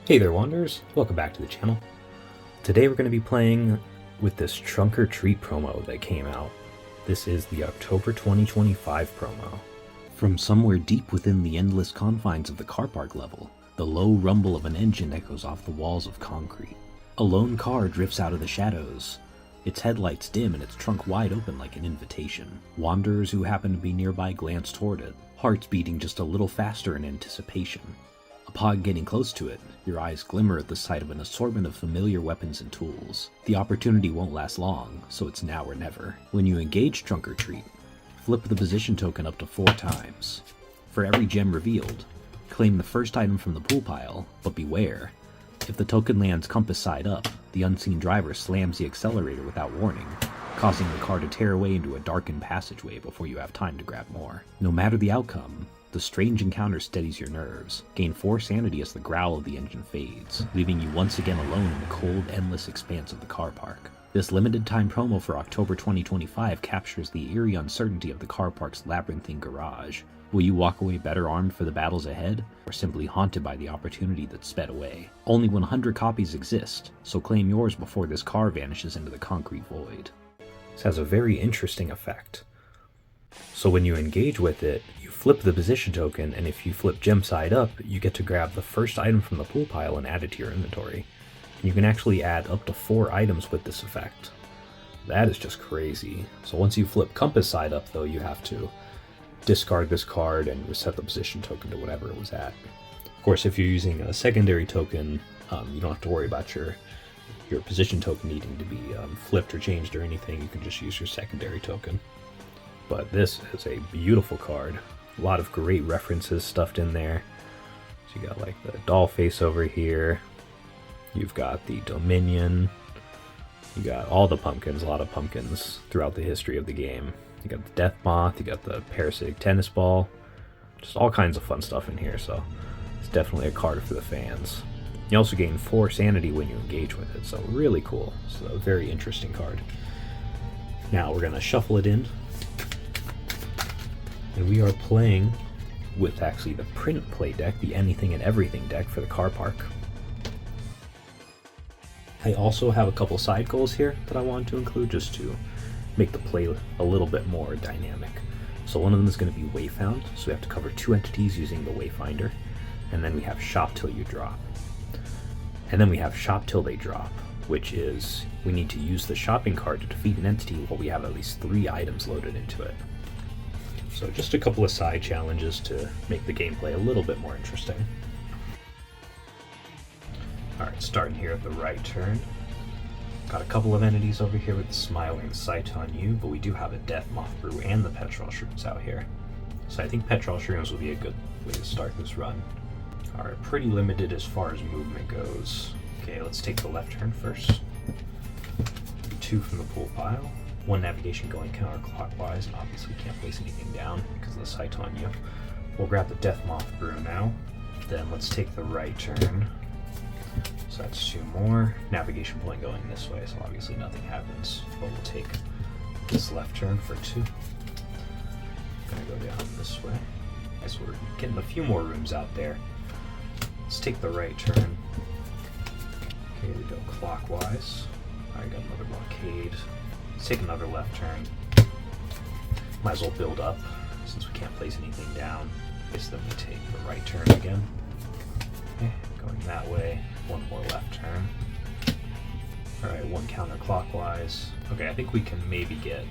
Hey there, Wanderers! Welcome back to the channel. Today we're going to be playing with this Trunk or Treat promo that came out. This is the October 2025 promo. From somewhere deep within the endless confines of the car park level, the low rumble of an engine echoes off the walls of concrete. A lone car drifts out of the shadows, its headlights dim and its trunk wide open like an invitation. Wanderers who happen to be nearby glance toward it, hearts beating just a little faster in anticipation. Upon getting close to it, your eyes glimmer at the sight of an assortment of familiar weapons and tools. The opportunity won't last long, so it's now or never. When you engage Trunk or Treat, flip the position token up to 4 times. For every gem revealed, claim the first item from the pool pile, but beware. If the token lands compass side up, the unseen driver slams the accelerator without warning, causing the car to tear away into a darkened passageway before you have time to grab more. No matter the outcome, the strange encounter steadies your nerves. Gain 4 sanity as the growl of the engine fades, leaving you once again alone in the cold, endless expanse of the car park. This limited time promo for October 2025 captures the eerie uncertainty of the car park's labyrinthine garage. Will you walk away better armed for the battles ahead, or simply haunted by the opportunity that sped away? Only 100 copies exist, so claim yours before this car vanishes into the concrete void. This has a very interesting effect. So when you engage with it, you flip the position token, and if you flip gem side up, you get to grab the first item from the pool pile and add it to your inventory. And you can actually add up to 4 items with this effect. That is just crazy. So once you flip compass side up though, you have to discard this card and reset the position token to whatever it was at. Of course, if you're using a secondary token, you don't have to worry about your position token needing to be flipped or changed or anything. You can just use your secondary token. But this is a beautiful card. A lot of great references stuffed in there. So you got like the doll face over here. You've got the Dominion. You got all the pumpkins, a lot of pumpkins throughout the history of the game. You got the Death Moth, you got the Parasitic Tennis Ball. Just all kinds of fun stuff in here, so it's definitely a card for the fans. You also gain 4 sanity when you engage with it, so really cool. It's a very interesting card. Now we're going to shuffle it in. And we are playing with actually the print play deck, the anything and everything deck for the car park. I also have a couple side goals here that I wanted to include just to make the play a little bit more dynamic. So one of them is going to be Wayfound, so we have to cover 2 entities using the Wayfinder. And then we have Shop Till You Drop. And then we have Shop Till They Drop, which is we need to use the shopping card to defeat an entity while we have at least 3 items loaded into it. So just a couple of side challenges to make the gameplay a little bit more interesting. Alright, starting here at the right turn. Got a couple of entities over here with the Smiling Sight on You, but we do have a Death Moth Brew and the Petrol Shrooms out here. So I think Petrol Shrooms will be a good way to start this run. Alright, pretty limited as far as movement goes. Okay, let's take the left turn first. 2 from the pool pile. 1 navigation going counterclockwise, and obviously can't place anything down because of the sight on you. We'll grab the Death Moth Brew now. Then let's take the right turn. So that's 2 more. Navigation point going this way, so obviously nothing happens. But we'll take this left turn for 2. Gonna go down this way. So we're getting a few more rooms out there. Let's take the right turn. Okay, we go clockwise. Alright, got another blockade. Let's take another left turn. Might as well build up since we can't place anything down. Guess then we take the right turn again. Okay, going that way. 1 more left turn. Alright, 1 counterclockwise. Okay, I think we can maybe get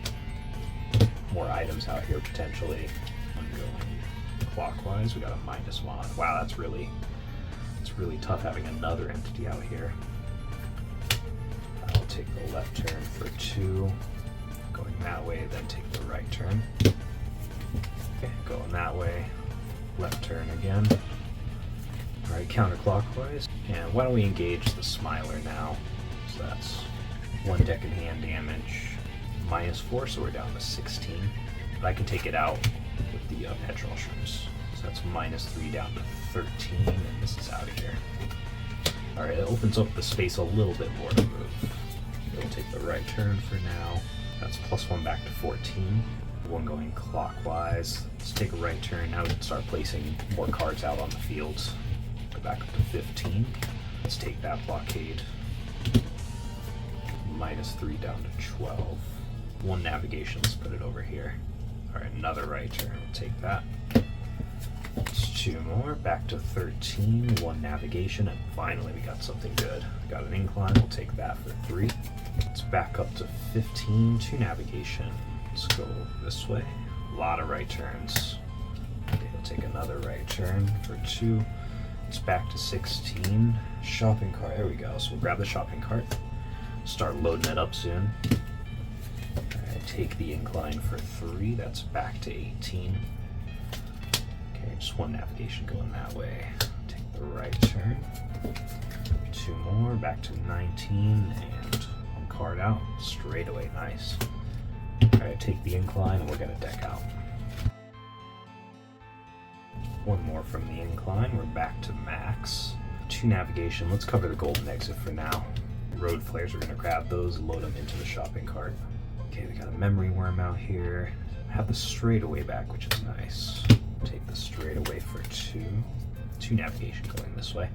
more items out here potentially. 1 going clockwise. We got a -1. Wow, that's really tough having another entity out here. I'll take the left turn for 2. Going that way, then take the right turn. Okay, going that way. Left turn again. Alright, counterclockwise. And why don't we engage the Smiler now? So that's 1 deck in hand damage. -4, so we're down to 16. But I can take it out with the Petrol Shrooms. So that's -3 down to 13, and this is out of here. Alright, it opens up the space a little bit more to move. We'll take the right turn for now. That's +1 back to 14. 1 going clockwise. Let's take a right turn. Now we can start placing more cards out on the field. Go back up to 15. Let's take that blockade. -3 down to 12. 1 navigation, let's put it over here. Alright, another right turn, we'll take that. It's 2 more, back to 13, 1 navigation, and finally we got something good. We got an incline, we'll take that for 3. Let's back up to 15, 2 navigation. Let's go this way. A lot of right turns. Okay, we'll take another right turn for 2. It's back to 16. Shopping cart, there we go. So we'll grab the shopping cart. Start loading it up soon. Alright, take the incline for 3. That's back to 18. Okay, just 1 navigation going that way. Take the right turn. 2 more, back to 19, and 1 card out. Straight away, nice. Alright, take the incline, and we're gonna deck out. 1 more from the incline, we're back to max. 2 navigation, let's cover the golden exit for now. Road flares, we're gonna grab those, load them into the shopping cart. Okay, we got a memory worm out here. Have the straightaway back, which is nice. Take the straightaway for 2. 2 navigation going this way.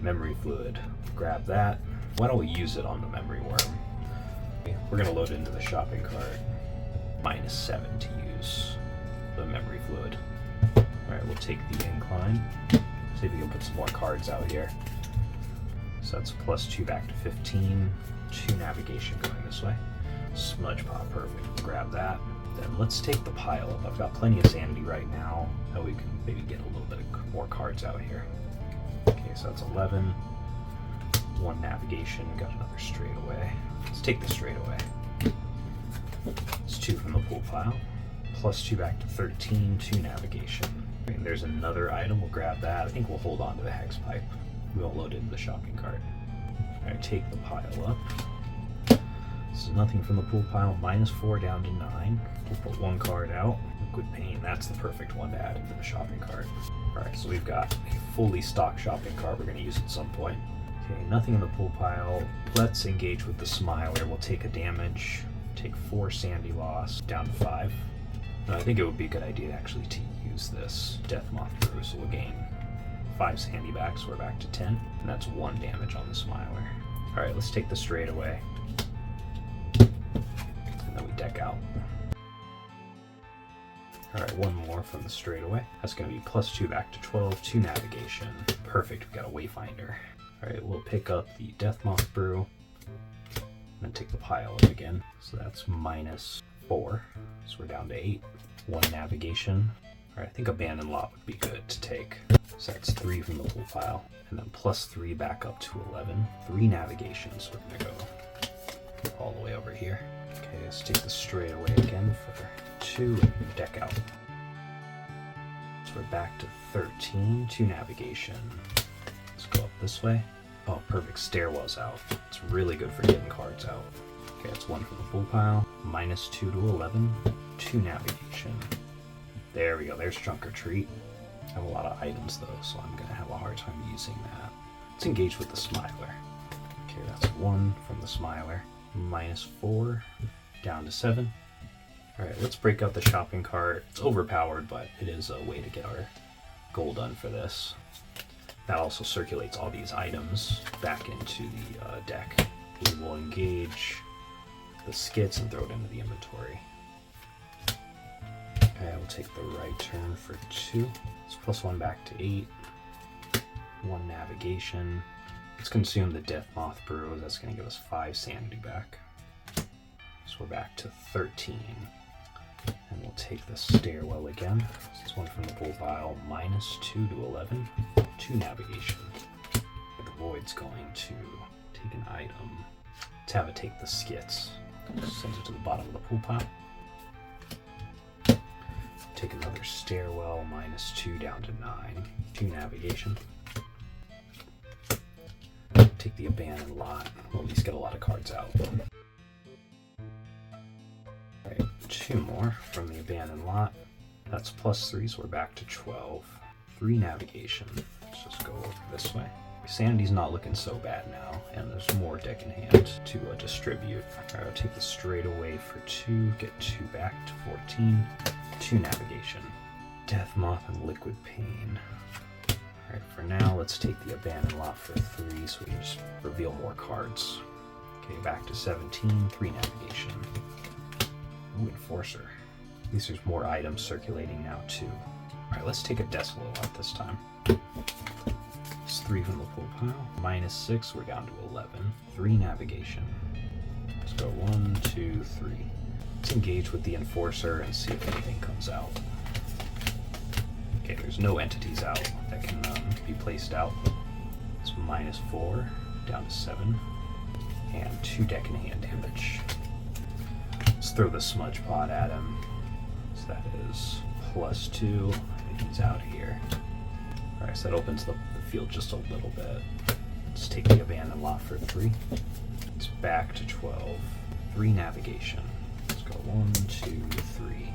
Memory fluid, grab that. Why don't we use it on the memory worm? We're gonna load it into the shopping cart. -7 to use the memory fluid. Alright, we'll take the incline. See if we can put some more cards out here. So that's +2 back to 15. 2 navigation going this way. Smudge pop, perfect. Grab that. Then let's take the pile up. I've got plenty of sanity right now. That we can maybe get a little bit more cards out here. Okay, so that's 11. 1 navigation. Got another straightaway. Let's take the straightaway. It's 2 from the pool pile. +2 back to 13. 2 navigation. And there's another item. We'll grab that. I think we'll hold on to the hex pipe. We won't load it into the shopping cart. Alright, take the pile up. This is nothing from the pool pile. -4 down to 9. We'll put 1 card out. Liquid paint. That's the perfect one to add into the shopping cart. Alright, so we've got a fully stocked shopping cart we're going to use at some point. Okay, nothing in the pool pile. Let's engage with the smiler. We'll take a damage. Take 4 sandy loss. Down to 5. Now, I think it would be a good idea actually to use this Death Moth Brew, so we'll gain 5 sandy back, so we're back to 10, and that's 1 damage on the smiler. Alright, let's take the straightaway, and then we deck out. Alright, 1 more from the straightaway. That's going to be +2 back to 12, 2 navigation. Perfect, we've got a wayfinder. Alright, we'll pick up the Death Moth Brew, and then take the pile up again. So that's -4, so we're down to 8. 1 navigation. Alright, I think Abandoned Lot would be good to take. So that's 3 from the pool pile. And then +3 back up to 11. 3 navigations. We're going to go all the way over here. Okay, let's take the straightaway again for 2 and deck out. So we're back to 13. 2 navigation. Let's go up this way. Oh, perfect. Stairwell's out. It's really good for getting cards out. Okay, that's 1 from the pool pile. -2 to 11. 2 navigation. There we go, there's Trunk or Treat. I have a lot of items though, so I'm going to have a hard time using that. Let's engage with the Smiler. Okay, that's 1 from the Smiler. -4, down to 7. Alright, let's break out the shopping cart. It's overpowered, but it is a way to get our goal done for this. That also circulates all these items back into the deck. We will engage the skits and throw it into the inventory. Okay, we'll take the right turn for 2. It's +1 back to 8. 1 navigation. Let's consume the Death Moth Brew. That's going to give us 5 sanity back. So we're back to 13. And we'll take the stairwell again. This is 1 from the pool pile. -2 to 11. 2 navigation. The void's going to take an item. Let's have it take the skits. Send it to the bottom of the pool pile. Take another stairwell, -2 down to 9. 2 navigation. Take the Abandoned Lot. We'll at least get a lot of cards out. Alright, 2 more from the Abandoned Lot. That's +3, so we're back to 12. 3 navigation. Let's just go over this way. Sanity's not looking so bad now, and there's more deck in hand to distribute. Alright, I'll take the straightaway for 2, get 2 back to 14. 2 navigation. Death Moth and Liquid Pain. Alright, for now, let's take the abandoned lot for 3 so we can just reveal more cards. Okay, back to 17, 3 navigation. Ooh, enforcer. At least there's more items circulating now too. Alright, let's take a Decibel lot this time. It's 3 from the pool pile. -6, we're down to 11. 3 navigation. Let's go 1, 2, 3. Let's engage with the enforcer and see if anything comes out. Okay, there's no entities out that can be placed out. It's -4, down to 7. And 2 deck and hand damage. Let's throw the smudge pot at him. So that is +2, and he's out of here. Alright, so that opens the field just a little bit. Let's take the abandoned lot for 3. It's back to 12. 3 navigation. Let's go 1, 2, 3.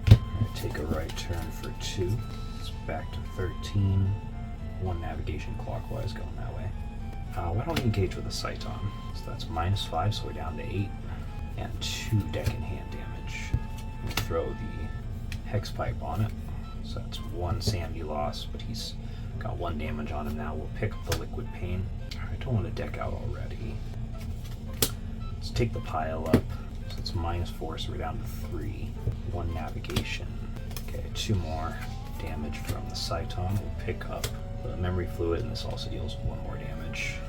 Alright, take a right turn for 2. It's back to 13. 1 navigation clockwise going that way. Why don't we engage with a Sciton? So that's -5, so we're down to 8. And 2 deck and hand damage. We throw the hex pipe on it. So that's 1 sanity loss, but he's got 1 damage on him now. We'll pick up the liquid pain. I don't want to deck out already. Let's take the pile up. So it's -4, so we're down to 3. 1 navigation. Okay, 2 more damage from the Sciton. We'll pick up the memory fluid, and this also deals 1 more damage.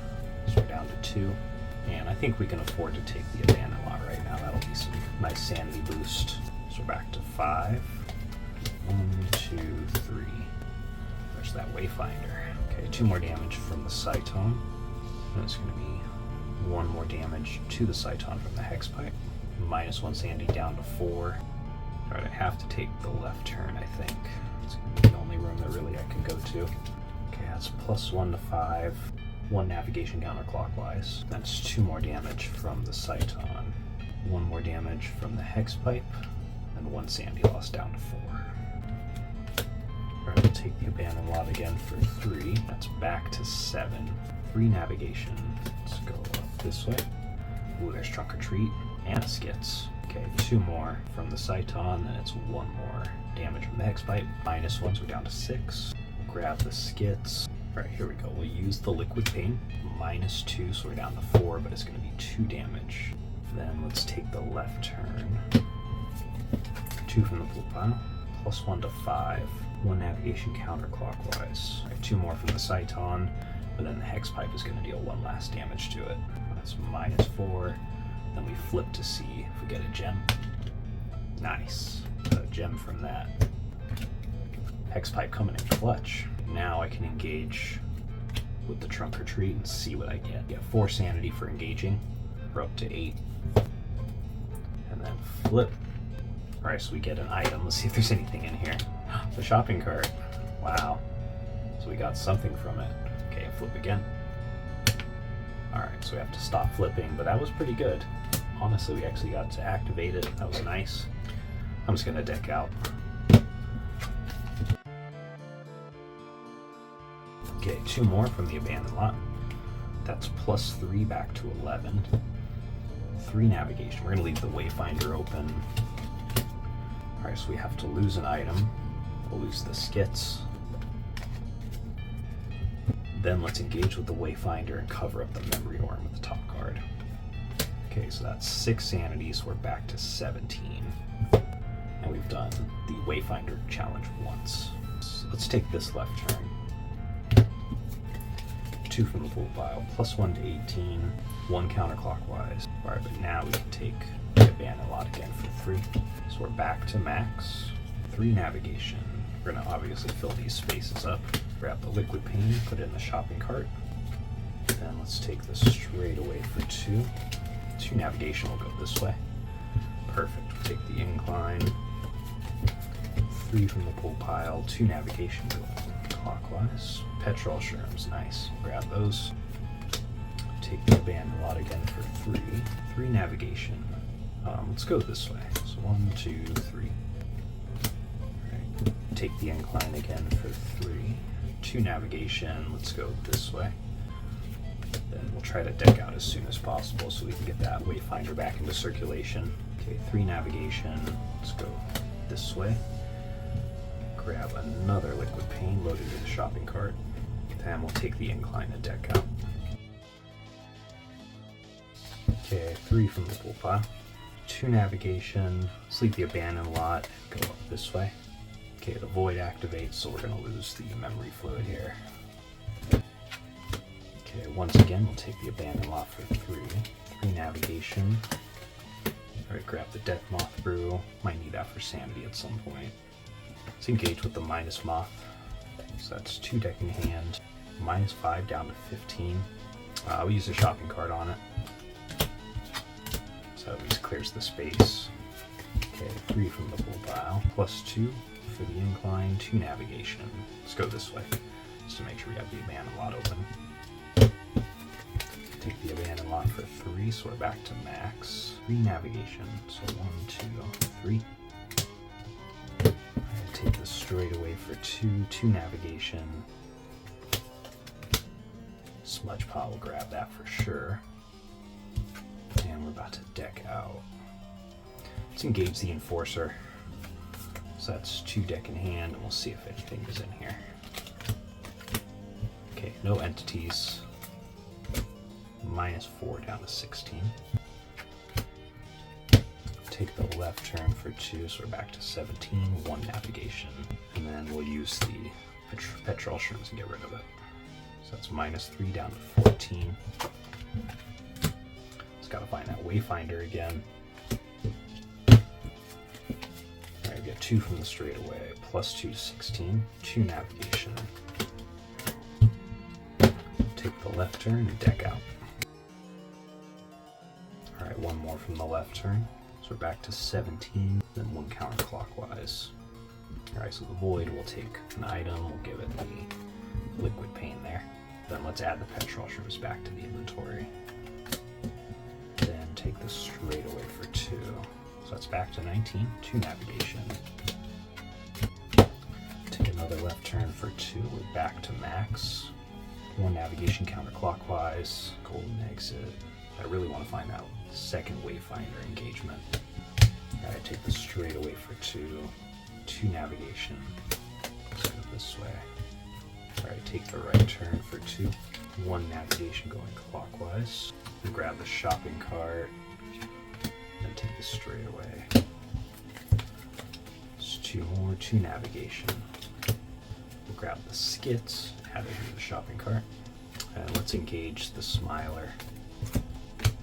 So we're down to 2. And I think we can afford to take the abandoned lot right now. That'll be some nice sanity boost. So we're back to 5. 1, 2, 3. There's that wayfinder. Okay, 2 more damage from the Sciton. And it's going to be 1 more damage to the Sciton from the hex pipe. -1 sanity down to 4. Alright, I have to take the left turn, I think. It's going to be the only room that really I can go to. Okay, that's +1 to 5. 1 navigation counterclockwise. That's 2 more damage from the Sciton. 1 more damage from the hex pipe. And 1 sanity loss down to 4. Alright, we'll take the abandoned lot again for 3. That's back to 7. 3 navigation. Let's go up this way. Ooh, there's Trunk or Treat and skits. Okay, 2 more from the Sciton, and it's 1 more damage from the hex pipe. -1, so we're down to 6. We'll grab the skits. Alright, here we go. We'll use the liquid pain. -2, so we're down to 4, but it's going to be 2 damage. Then let's take the left turn. 2 from the pool pile. +1 to 5. 1 navigation counterclockwise. Alright, 2 more from the Sciton, but then the hex pipe is going to deal 1 last damage to it. That's -4. Then we flip to see if we get a gem. Nice. A gem from that. Hex pipe coming in clutch. Now I can engage with the Trunk or Treat and see what I get. Get 4 sanity for engaging. We're up to 8. And then flip. Alright, so we get an item. Let's see if there's anything in here. The shopping cart. Wow. So we got something from it. Okay, flip again. Alright, so we have to stop flipping, but that was pretty good. Honestly, we actually got to activate it. That was nice. I'm just going to deck out. Okay, 2 more from the abandoned lot. That's +3 back to 11. 3 navigation. We're going to leave the wayfinder open. Alright, so we have to lose an item. We'll lose the skits. Then let's engage with the wayfinder and cover up the memory orb with the top card. Okay, so that's 6 sanity, so we're back to 17. And we've done the wayfinder challenge once. So let's take this left turn. 2 from the pool pile, +1 to 18, 1 counterclockwise. Alright, but now we can take the abandoned lot again for 3. So we're back to max. 3 navigation. We're going to obviously fill these spaces up. Grab the liquid pain, put it in the shopping cart. Then let's take this straight away for 2. 2 navigation will go this way. Perfect. We'll take the incline. 3 from the pool pile. 2 navigation go clockwise. Petrol shrooms, nice. Grab those. Take the abandoned lot again for 3. 3 navigation. Let's go this way. So 1, 2, 3. Right. Take the incline again for 3. 2 navigation. Let's go this way. Then we'll try to deck out as soon as possible so we can get that wayfinder back into circulation. Okay, 3 navigation. Let's go this way. Grab another liquid pain loaded in the shopping cart. Then we'll take the incline and deck out. Okay, 3 from the pool pile. 2 navigation, let's leave the abandoned lot, go up this way. Okay, the void activates, so we're gonna lose the memory fluid here. Okay, once again, we'll take the abandoned lot for 3. 3 navigation. Alright, grab the death moth brew. Might need that for sanity at some point. Let's engage with the minus moth. So that's 2 deck in hand. -5 down to 15. We'll use a shopping cart on it. So at least clears the space. Okay, 3 from the pool pile. +2 for the incline, 2 navigation. Let's go this way, just to make sure we have the abandoned lot open. Take the abandoned lot for 3, so we're back to max. 3 navigation, so 1, 2, 3. Take this straight away for 2, 2 navigation. Smudge pile will grab that for sure. And we're about to deck out. Let's engage the enforcer. So that's 2 deck in hand, and we'll see if anything is in here. Okay, no entities. -4 down to 16. Take the left turn for 2, so we're back to 17, 1 navigation. And then we'll use the petrol shrooms and get rid of it. So that's -3 down to 14. Just gotta find that wayfinder again. Alright, we get 2 from the straightaway, +2 to 16, 2 navigation. Take the left turn and deck out. Alright, 1 more from the left turn. So we're back to 17, then 1 counterclockwise. Alright, so the void will take an item, we'll give it the liquid paint there. Then let's add the petrol shrooms back to the inventory. Then take the straightaway for 2. So that's back to 19, 2 navigation. Take another left turn for 2, we're back to max. 1 navigation counterclockwise, golden exit. I really want to find that second wayfinder engagement. Alright, take the straightaway for 2, 2 navigation. Let's go this way. Alright, take the right turn for 2, 1 navigation going clockwise. And grab the shopping cart, and take the straightaway. Just 2 more, 2 navigation. We'll grab the skits, add it into the shopping cart. And let's engage the smiler.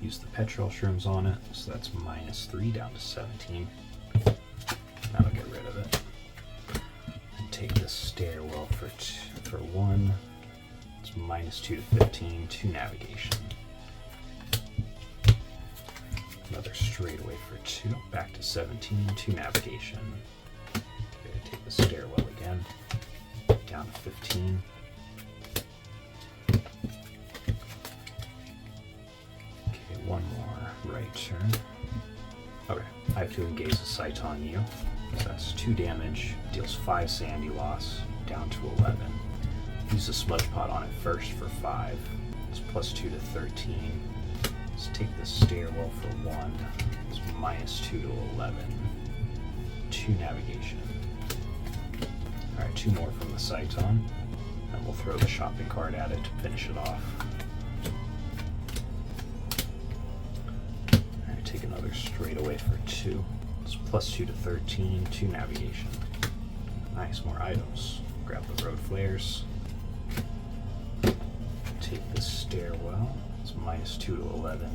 Use the petrol shrooms on it, so that's -3 down to 17. That'll get rid of it. And take the stairwell for 1. It's -2 to 15, 2 navigation. Another straightaway for 2, back to 17, 2 navigation. Okay, take the stairwell again, down to 15. Okay, 1 more right turn. Okay, I have to engage the sight on you. So that's 2 damage, deals 5 sandy loss, down to 11. Use the smudge pot on it first for 5. It's +2 to 13. Let's take the stairwell for 1. It's -2 to 11. 2 navigation. Alright, 2 more from the sight on. And we'll throw the shopping cart at it to finish it off. Alright, take another straightaway for 2. It's +2 to 13, 2 navigation. Nice, more items. Grab the road flares. Take the stairwell. It's -2 to 11.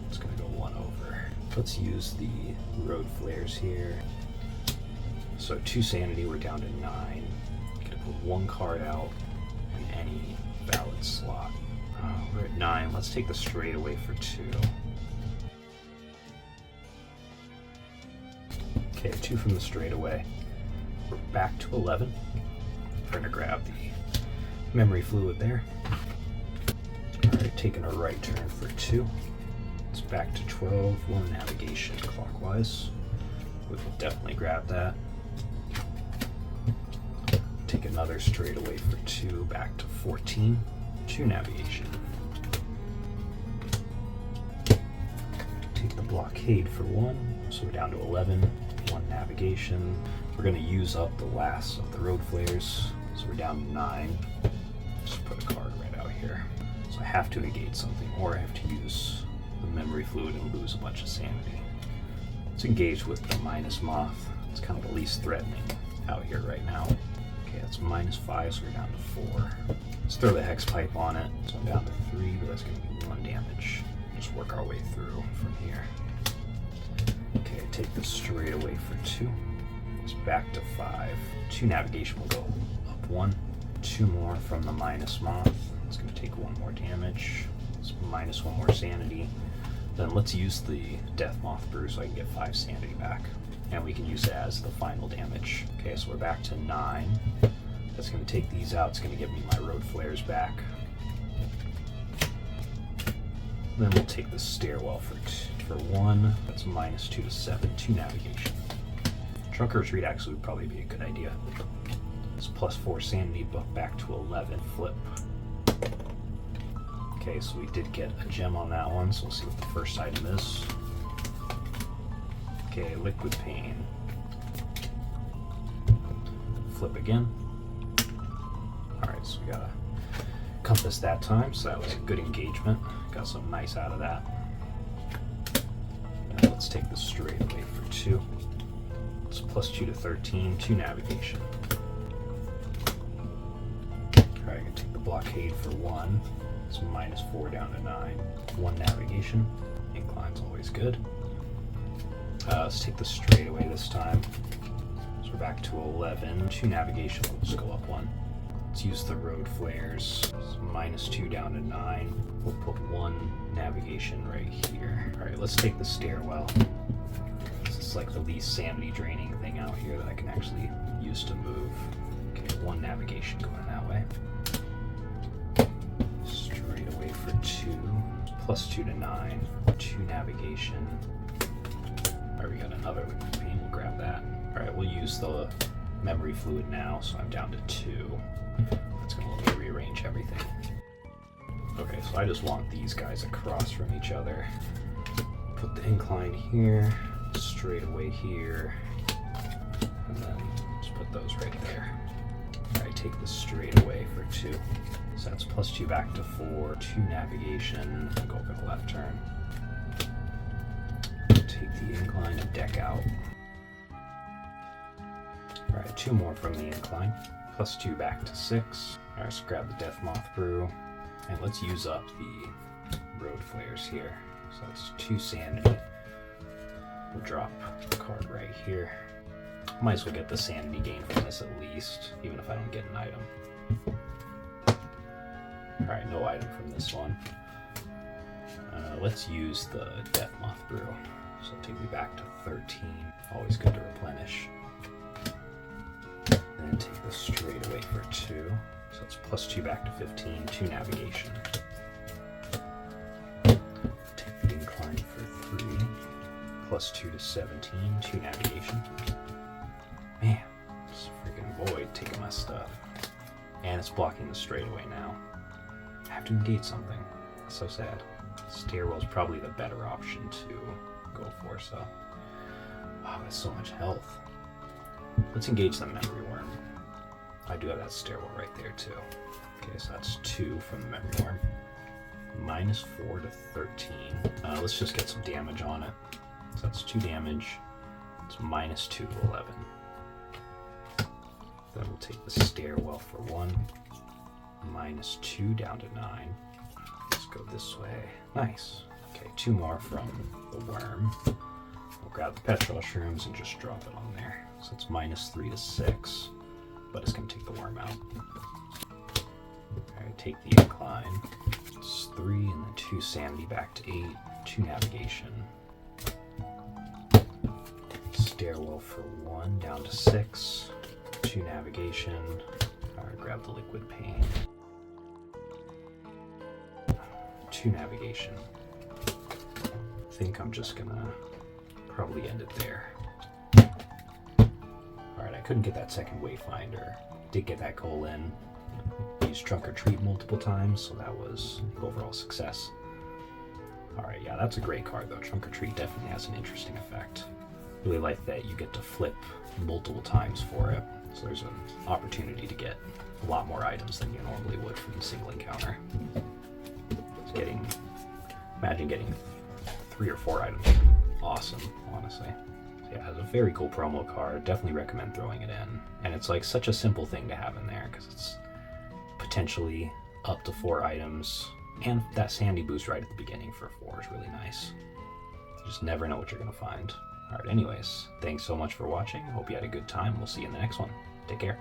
It's gonna go 1 over. Let's use the road flares here. So 2 sanity, we're down to 9. Gonna put 1 card out in any valid slot. We're at 9. Let's take the straightaway for 2. Okay, 2 from the straightaway. We're back to 11. We're gonna grab the memory fluid there. Alright, taking a right turn for 2. It's back to 12, 1 navigation clockwise. We will definitely grab that. Take another straightaway for 2, back to 14, 2 navigation. Take the blockade for 1, so we're down to 11, 1 navigation. We're going to use up the last of the road flares, so So we're down to 9. Just put a card right out here. So I have to negate something, or I have to use the memory fluid and lose a bunch of sanity. Let's engage with the minus moth. It's kind of the least threatening out here right now. Okay, that's -5, so we're down to 4. Let's throw the hex pipe on it. So I'm down to 3, but that's going to be 1 damage. Just work our way through from here. Okay, take this straight away for 2. It's back to 5. 2 navigation will go up 1. 2 more from the minus moth. It's going to take 1 more damage. It's minus 1 more sanity. Then let's use the death moth brew so I can get 5 sanity back. And we can use it as the final damage. Okay, so we're back to 9. That's going to take these out. It's going to give me my road flares back. Then we'll take the stairwell for 1. That's -2 to 7. 2 navigation. Trunk or retreat actually would probably be a good idea. It's +4 sanity, but back to 11. Flip. Okay, so we did get a gem on that one, so we'll see what the first item is. Okay, liquid pain. Flip again. Alright, so we got a compass that time, so that was a good engagement. Got something nice out of that. And let's take this straight away for 2. It's +2 to 13, 2 navigation. Alright, I'm going to take the blockade for 1. It's -4 down to 9. 1 navigation. Incline's always good. Let's take the straight away this time. So we're back to 11. 2 navigation, we'll just go up 1. Let's use the road flares. It's -2 down to 9. We'll put 1 navigation right here. Alright, let's take the stairwell. This is like the least sanity draining thing out here that I can actually use to move. Okay, 1 navigation going that way. Straight away for 2. +2 to 9. 2 navigation. Alright, we got another liquid pain. We'll grab that. Alright, we'll use the memory fluid now, so I'm down to 2. That's going to let me rearrange everything. Okay, so I just want these guys across from each other. Put the incline here, straight away here, and then just put those right there. Alright, take this straight away for 2. So that's +2 back to 4, 2 navigation, go over the left turn. Take the incline and deck out. Alright, 2 more from the incline. +2 back to 6. Alright, let's grab the Death Moth Brew. And let's use up the road flares here. So that's 2 sanity. We'll drop the card right here. Might as well get the sanity gain from this at least, even if I don't get an item. Alright, no item from this one. Let's use the Death Moth Brew. So it'll take me back to 13. Always good to replenish. Then take this straight away for 2. So it's +2 back to 15, 2 navigation. Take the incline for 3. +2 to 17, 2 navigation. Man, this freaking void taking my stuff. And it's blocking the straightaway now. I have to negate something. That's so sad. Stairwell's probably the better option to go for, so. Wow, that's so much health. Let's engage the memory worm. I do have that stairwell right there too. Okay, so that's 2 from the memory worm. -4 to 13. Let's just get some damage on it. So that's 2 damage. It's -2 to 11. Then we'll take the stairwell for 1. -2 down to 9. Let's go this way. Nice. Okay, 2 more from the worm. We'll grab the petrol shrooms and just drop it on there. So it's -3 to 6, but it's going to take the worm out. Alright, take the incline. It's 3 and then 2 sanity back to 8, 2 navigation. Stairwell for 1 down to 6, 2 navigation. Alright, grab the liquid pain. 2 navigation. I think I'm just gonna probably end it there. Alright, I couldn't get that second wayfinder. Did get that goal in. Used Trunk or Treat multiple times, so that was an overall success. Alright, yeah, that's a great card though. Trunk or Treat definitely has an interesting effect. Really like that you get to flip multiple times for it. So there's an opportunity to get a lot more items than you normally would from the single encounter. Imagine getting 3 or 4 items would be awesome, honestly. Yeah, it has a very cool promo card. Definitely recommend throwing it in. And it's like such a simple thing to have in there because it's potentially up to 4 items. And that sandy boost right at the beginning for 4 is really nice. You just never know what you're going to find. Alright, anyways, thanks so much for watching. Hope you had a good time. We'll see you in the next one. Take care.